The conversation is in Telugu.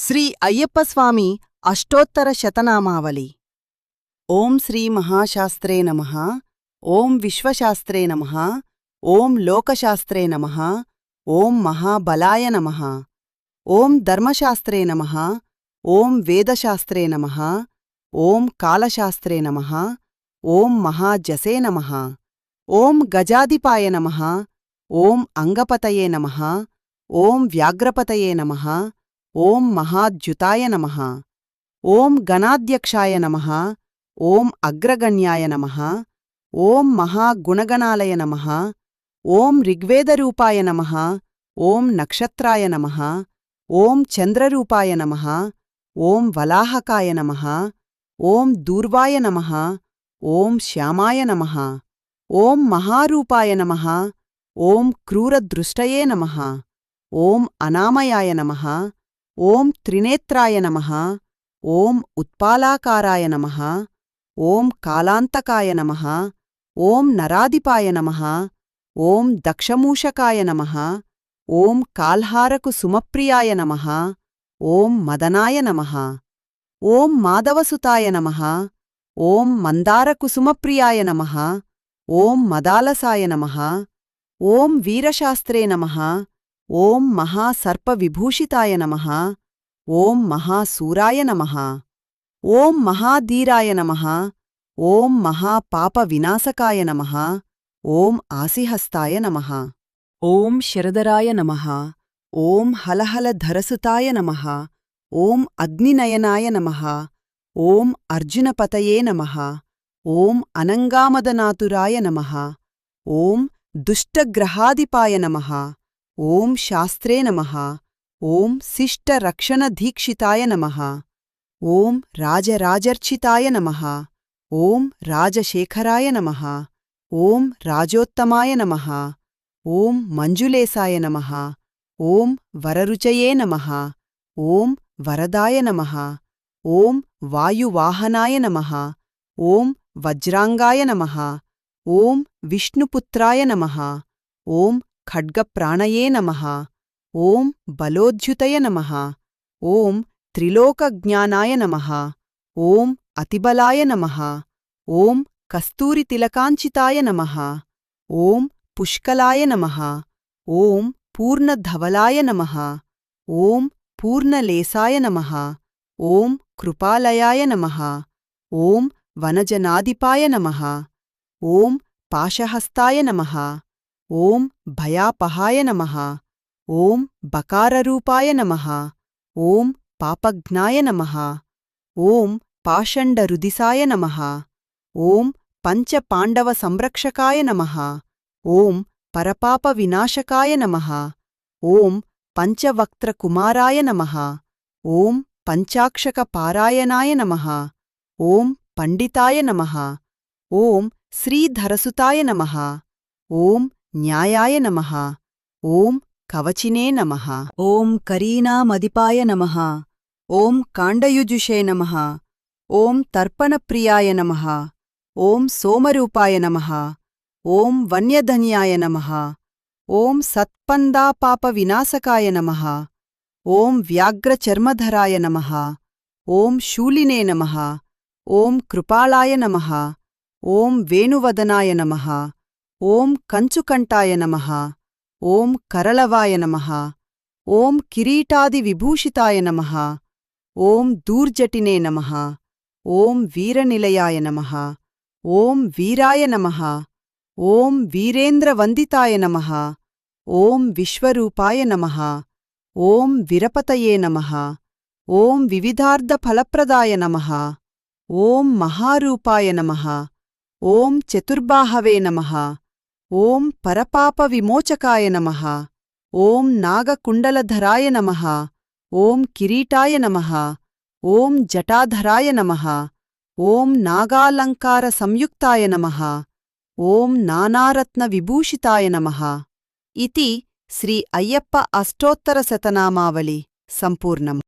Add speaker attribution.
Speaker 1: శ్రీ అయ్యప్పస్వామి అష్టోత్తర శతనామావళి. ఓం శ్రీ మహాశాస్త్రే నమః. ఓం విశ్వశాస్త్రే నమః. ఓం లోకశాస్త్రే నమః. ఓం మహాబలాయ నమః. ఓం ధర్మశాస్త్రే నమః. ఓం వేదశాస్త్రే నమః. ఓం కాలశాస్త్రే నమః. ఓం మహాజసే నమః. ఓం గజాధిపాయ నమః. ఓం అంగపతయే నమః. ఓం వ్యాఘ్రపతయే నమః. ఓం మహాద్యుతాయ నమః. ఓం గణాధ్యక్షాయ నమః. ఓం అగ్రగణ్యాయ నమః. ఓం మహాగుణగణాలయ నమః. ఓం ఋగ్వేదరూపాయ నమః. ఓం నక్షత్రాయ నమః. ఓం చంద్రరూపాయ నమః. ఓం వలాహకాయ నమః. ఓం దూర్వాయ నమః. ఓం శ్యామాయ నమః. ఓం మహారూపాయ నమః. ఓం క్రూరదృష్టయే నమః. ఓం అనామయాయ నమః. ఓం త్రినేత్రాయ నమః. ఓం ఉత్పాలాకారాయ నమః. ఓం కాలాంతకాయ నమః. ఓం నరాధిపాయ నమః. ఓం దక్షమూషకాయ నమః. ఓం కాల్హారకు సుమప్రియాయ నమః. ఓం మదనాయ నమః. ఓం మాధవసుతాయ నమః. ఓం మందారకుసుమప్రియాయ నమః. ఓం మదాలసాయ నమః. ఓం వీరశాస్త్రే నమః. ఓం మహాసర్పవిభూషితాయ నమః. ఓం మహాసూరాయ నమః. ఓం మహాధీరాయ నమః. ఓం మహాపాపవినాశకాయ నమః. ఓం ఆసిహస్తాయ నమః. ఓం శరదరాయ నమః. ఓం హలహలధరసుతాయ నమః. ఓం అగ్నినయనాయ నమః. ఓం అర్జునపతయే నమః. ఓం అనంగామదనాతురాయ నమః. ఓం దుష్టగ్రహాధిపాయ నమః. ఓం శాస్త్రే నమః. ఓం శిష్టరక్షణదీక్షితాయ నమః. ఓం రాజరాజర్చితాయ నమః. ఓం రాజశేఖరాయ నమః. ఓం రాజోత్తమాయ నమః. ఓం మంజులేశాయ నమః. ఓం వరరుచయే నమః. ఓం వరదాయ నమః. ఓం వాయువాహనాయ నమః. ఓం వజ్రాంగాయ నమః. ఓం విష్ణుపుత్రాయ నమః. ఓం ఖడ్గప్రాణయే నమః. ఓం బలోద్యుతయ నమః. ఓం త్రిలోకజ్ఞానాయ నమః. ఓం అతిబలాయ నమః. ఓం కస్తూరితిలకాంచితాయ నమః. ఓం పుష్కలాయ నమః. ఓం పూర్ణధవలాయ నమః. ఓం పూర్ణలేశాయ నమః. ఓం కృపాలయాయ నమః. ఓం వనజనాధిపాయ నమః. ఓం పాశహస్తాయ నమః. ఓం భయాపహాయ నమః. ఓం బకారరూపాయ నమః. ఓం పాపఘ్నాయ నమః. ఓం పాషండరుదిసాయ నమః. ఓం పంచపాండవసంరక్షకాయ నమః. ఓం పరపాపవినాశకాయ నమః. ఓం పంచవక్త్రకుమారాయ నమః. ఓం పంచాక్షకపారాయణాయ నమః. ఓం పండితాయ నమః. ఓం శ్రీధరసుతాయ నమః. ఓం న్యాయాయ నమః. ఓం కవచినే నమః. ఓం కరీనామధిపాయ నమః. ఓం కాండయుజుషే నమః. ఓం తర్పణప్రియాయ నమః. ఓం సోమరూపాయ నమః. ఓం వన్యధన్యాయ నమః. ఓం సత్పందాపాపవినాశకాయ నమః. ఓం వ్యాఘ్రచర్మధరాయ నమః. ఓం శూలినే నమః. ఓం కృపాళాయ నమః. ఓం వేణువదనాయ నమః. ఓం కంచుకంఠాయ నమః. ఓం కరళవాయ నమః. ఓం కిరీటాదివిభూషితాయ నమః. ఓం దూర్జటినే నమః. ఓం వీరనిలయాయ నమః. ఓం వీరాయ నమః. ఓం వీరేంద్రవందితాయ నమః. ఓం విశ్వరూపాయ నమః. ఓం విరపతయే నమః. ఓం వివిధార్థఫలప్రదాయ నమః. ఓం మహారూపాయ నమః. ఓం చతుర్బాహవే నమః. ఓం పరపాపవిమోచకాయ నమః. ఓం నాగకుండలధరాయ నమః. ఓం కిరీటాయ నమః. ఓం జటాధరాయ నమః. ఓం నాగాలంకారసంయుక్తాయ నమః. ఓం నానారత్నవిభూషితాయ నమః. ఇతి శ్రీ అయ్యప్ప అష్టోత్తరశతనామావళి సంపూర్ణం.